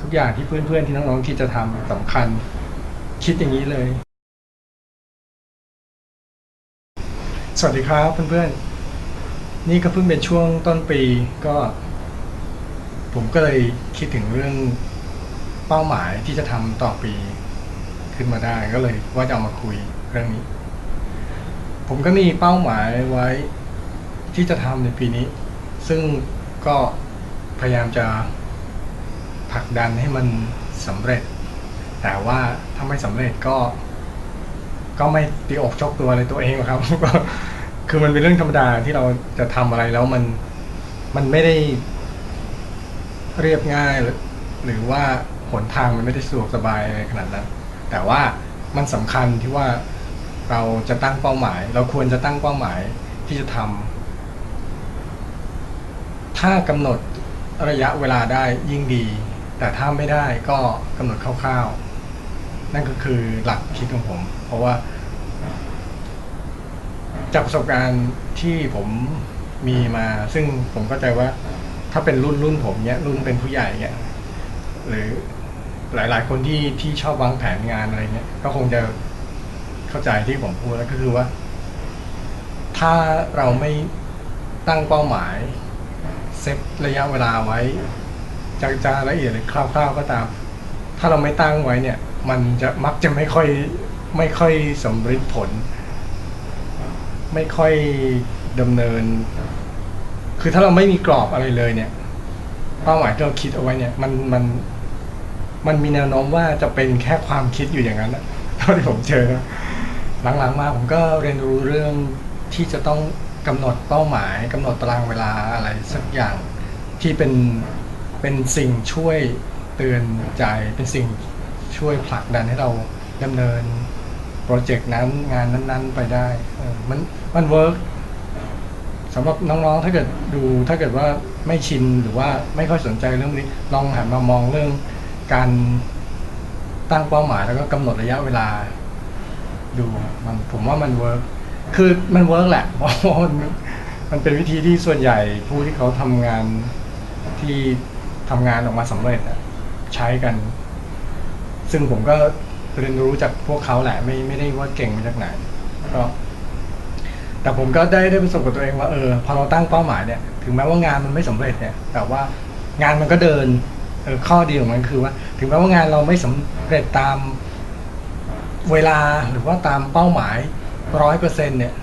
กอย่างที่เพื่อนๆที่น้องๆที่จะทำสำคัญคิดอย่างนี้เลยสวัสดีครับเพื่อนๆนี่ก็เพิ่งเป็นช่วงต้นปีก็ผมก็เลยคิดถึงเรื่องเป้าหมายที่จะทำต่อปีขึ้นมาได้ก็เลยว่าจะเอามาคุยเรื่องนี้ผมก็มีเป้าหมายไว้ที่จะทำในปีนี้ซึ่งก็พยายามจะผลักดันให้มันสำเร็จแต่ว่าถ้าไม่สำเร็จก็ไม่ตีอกชกตัวอะไรตัวเองหรอกครับก็คือมันเป็นเรื่องธรรมดาที่เราจะทำอะไรแล้วมันไม่ได้เรียบง่ายหรือว่าหนทางมันไม่ได้สะดวกสบายอะไรขนาดนั้นแต่ว่ามันสำคัญที่ว่าเราจะตั้งเป้าหมายเราควรจะตั้งเป้าหมายที่จะทำถ้ากำหนดระยะเวลาได้ยิ่งดีแต่ถ้าไม่ได้ก็กำหนดคร่าวๆนั่นก็คือหลักคิดของผมเพราะว่าจากประสบการณ์ที่ผมมีมาซึ่งผมเข้าใจว่าถ้าเป็นรุ่นผมเนี้ยรุ่นเป็นผู้ใหญ่เนี้ยหรือหลายๆคนที่ชอบวางแผนงานอะไรเงี้ยก็คงจะเข้าใจที่ผมพูดแล้วก็คือว่าถ้าเราไม่ตั้งเป้าหมายเซตระยะเวลาไว้จะละเอียดหรือคร่าวๆก็ตามถ้าเราไม่ตั้งไว้เนี่ยมันจะมักจะไม่ค่อยสำเร็จผลไม่ค่อยดำเนินคือถ้าเราไม่มีกรอบอะไรเลยเนี่ยเป้าหมายที่เราคิดเอาไว้เนี่ยมันมีแนวโน้มว่าจะเป็นแค่ความคิดอยู่อย่างนั้นเท่าที่ผมเจอหลังๆมาผมก็เรียนรู้เรื่องที่จะต้องกำหนดเป้าหมายกำหนดตารางเวลาอะไรสักอย่างที่เป็นสิ่งช่วยเตือนใจเป็นสิ่งช่วยผลักดันให้เราดำเนินโปรเจกต์นั้นงานนั้นๆไปได้มันเวิร์กสำหรับน้องๆถ้าเกิดว่าไม่ชินหรือว่าไม่ค่อยสนใจเรื่องนี้ลองหันมามองเรื่องการตั้งเป้าหมายแล้วก็กำหนดระยะเวลาดูผมว่ามันเวิร์กคือมันเวิร์กแหละเพราะว่ามันเป็นวิธีที่ส่วนใหญ่ผู้ที่เขาทำงานที่ทำงานออกมาสำเร็จใช้กันซึ่งผมก็เรียนรู้จากพวกเขาแหละไม่ได้ว่าเก่งมาจากไหนก็แต่ผมก็ได้ประสบกับตัวเองว่าพอเราตั้งเป้าหมายเนี่ยถึงแม้ว่างานมันไม่สำเร็จเนี่ยแต่ว่างานมันก็เดินข้อดีของมันคือว่าถึงแม้ว่างานเราไม่สำเร็จตามเวลาหรือว่าตามเป้าหมาย100%เนี่ย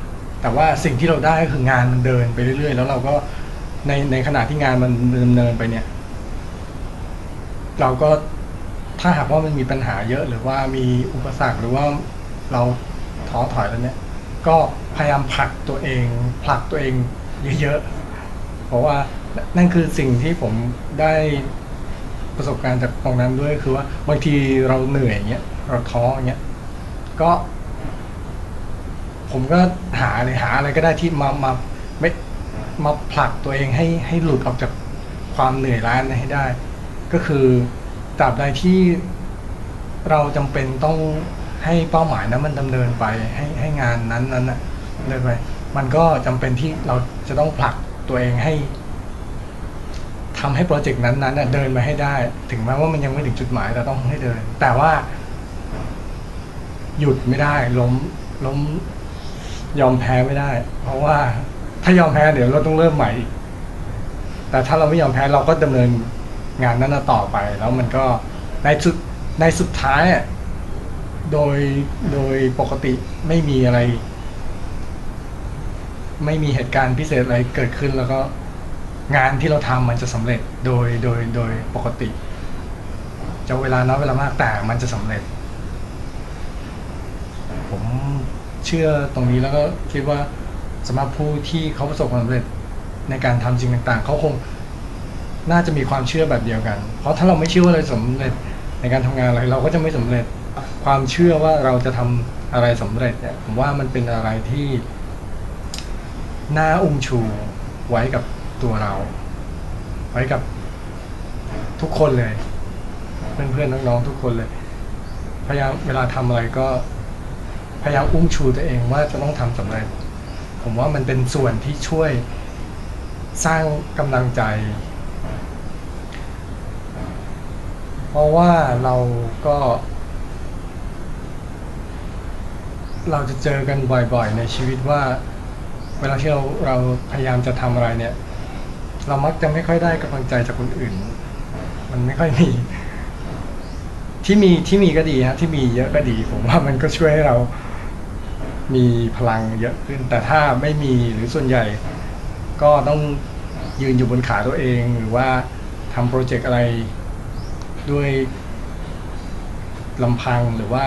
แต่ว่าสิ่งที่เราได้ก็คืองานมันเดินไปเรื่อยๆแล้วเราก็ในขณะที่งานมันดำเนินไปเนี่ยเราก็ถ้าหากว่ามันมีปัญหาเยอะหรือว่ามีอุปสรรคหรือว่าเราท้อถอยแล้วเนี่ยก็พยายามผลักตัวเองเยอะๆเพราะว่านั่นคือสิ่งที่ผมได้ประสบการณ์จากตรงนั้นด้วยคือว่าบางทีเราเหนื่อยอย่างเงี้ยเราท้ออย่างเงี้ยก็ผมก็หาอะไรก็ได้ที่ไม่มาผลักตัวเองให้หลุดออกจากความเหนื่อยล้านั้นให้ได้ก็คือตราบใดที่เราจำเป็นต้องให้เป้าหมายนั้นมันดำเนินไปให้งานนั้นน่ะเดินไปมันก็จำเป็นที่เราจะต้องผลักตัวเองให้ทำให้โปรเจกต์นั้นเดินมาให้ได้ถึงแม้ว่ามันยังไม่ถึงจุดหมายแต่ต้องให้เดินแต่ว่าหยุดไม่ได้ล้มยอมแพ้ไม่ได้เพราะว่าถ้ายอมแพ้เดี๋ยวเราต้องเริ่มใหม่อีกแต่ถ้าเราไม่ยอมแพ้เราก็ดำเนินงานนั้นต่อไปแล้วมันก็ในสุดท้ายโดยปกติไม่มีอะไรไม่มีเหตุการณ์พิเศษอะไรเกิดขึ้นแล้วก็งานที่เราทำมันจะสำเร็จโดยปกติจะเวลาน้อยเวลามากแต่มันจะสำเร็จผมเชื่อตรงนี้แล้วก็คิดว่าสำหรับผู้ที่เขาประสบความสำเร็จในการทำสิ่งต่างๆเขาคงน่าจะมีความเชื่อแบบเดียวกันเพราะถ้าเราไม่เชื่อว่าเราสำเร็จในการทำงานอะไรเราก็จะไม่สำเร็จความเชื่อว่าเราจะทำอะไรสำเร็จเนี่ยผมว่ามันเป็นอะไรที่น่าอุ้มชูไว้กับตัวเราไว้กับทุกคนเลยเพื่อนๆน้องๆทุกคนเลยพยายามเวลาทำอะไรก็พยายามอุ้มชูตัวเองว่าจะต้องทำสำเร็จผมว่ามันเป็นส่วนที่ช่วยสร้างกำลังใจผ ราะว่าเราก็เราจะเจอกันบ่อยๆในชีวิตว่าเวลาที่เราพยายามจะทำอะไรเนี่ยเรามักจะไม่ค่อยได้กำลังใจจากคนอื่นมันไม่ค่อยมีที่มีก็ดีฮะที่มีเยอะก็ดีผมว่ามันก็ช่วยให้เรามีพลังเยอะขึ้นแต่ถ้าไม่มีหรือส่วนใหญ่ก็ต้องยืนอยู่บนขาตัวเองหรือว่าทำโปรเจกต์อะไรด้วยลำพังหรือว่า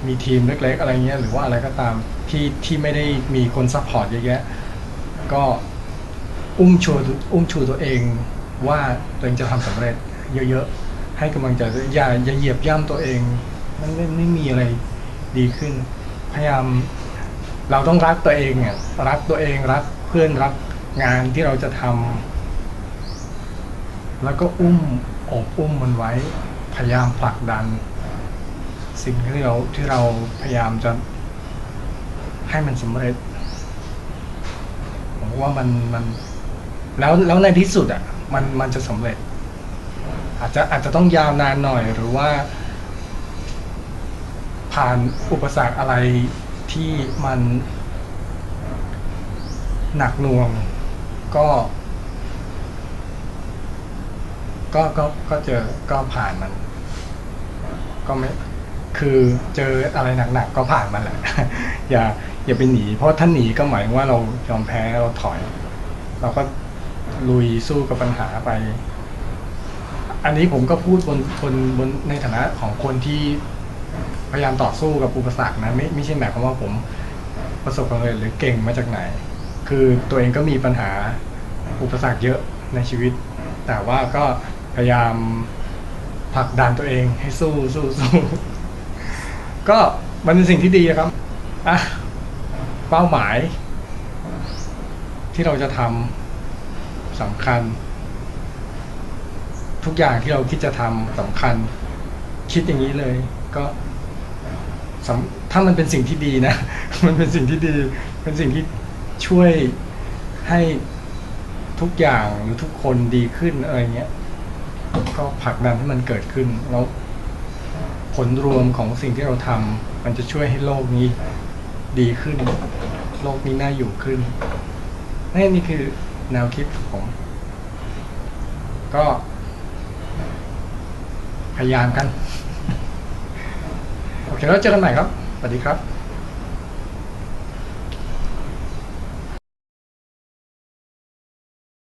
มีทีมเล็กๆอะไรเงี้ยหรือว่าอะไรก็ตามที่ไม่ได้มีคนซัพพอร์ตเยอะแยะก็อุ้มชูตัวเองว่าตัวเองจะทำสำเร็จเยอะๆให้กำลังใจอย่าเหยียบย่ำตัวเองมันไม่มีอะไรดีขึ้นพยายามเราต้องรักตัวเองอ่ะรักตัวเองรักเพื่อนรักงานที่เราจะทำแล้วก็อุ้มมันไว้พยายามผลักดันสิ่งที่เราพยายามจะให้มันสำเร็จผมว่ามันแล้วในที่สุดอ่ะมันจะสำเร็จอาจจะต้องยาวนานหน่อยหรือว่าผ่านอุปสรรคอะไรที่มันหนักหน่วงก็เจอก็ผ่านมันก็ไม่คือเจออะไรหนักๆก็ผ่านมันแหละอย่าไปหนีเพราะถ้าหนีก็หมายว่าเรายอมแพ้เราถอยเราก็ลุยสู้กับปัญหาไปอันนี้ผมก็พูดบนในฐานะของคนที่พยายามต่อสู้กับอุปสรรคนะไม่ใช่หมายความว่าผมประสบความสำเร็จหรือเก่งมาจากไหนคือตัวเองก็มีปัญหาอุปสรรคเยอะในชีวิตแต่ว่าก็พยายามผลักดันตัวเองให้สู้ก็มันเป็นสิ่งที่ดีครับอ่ะเป้าหมายที่เราจะทำสำคัญทุกอย่างที่เราคิดจะทำสำคัญคิดอย่างนี้เลยก็ถ้ามันเป็นสิ่งที่ดีนะมันเป็นสิ่งที่ดีเป็นสิ่งที่ช่วยให้ทุกอย่างหรือทุกคนดีขึ้นอะไรเงี้ยก็ผลักดันให้มันเกิดขึ้นแล้วผลรวมของสิ่งที่เราทำมันจะช่วยให้โลกนี้ดีขึ้นโลกนี้น่าอยู่ขึ้นนี่คือแนวคิดของผมก็พยายามกันโอเคแล้วเจอกันใหม่ครับสวัสดีครับ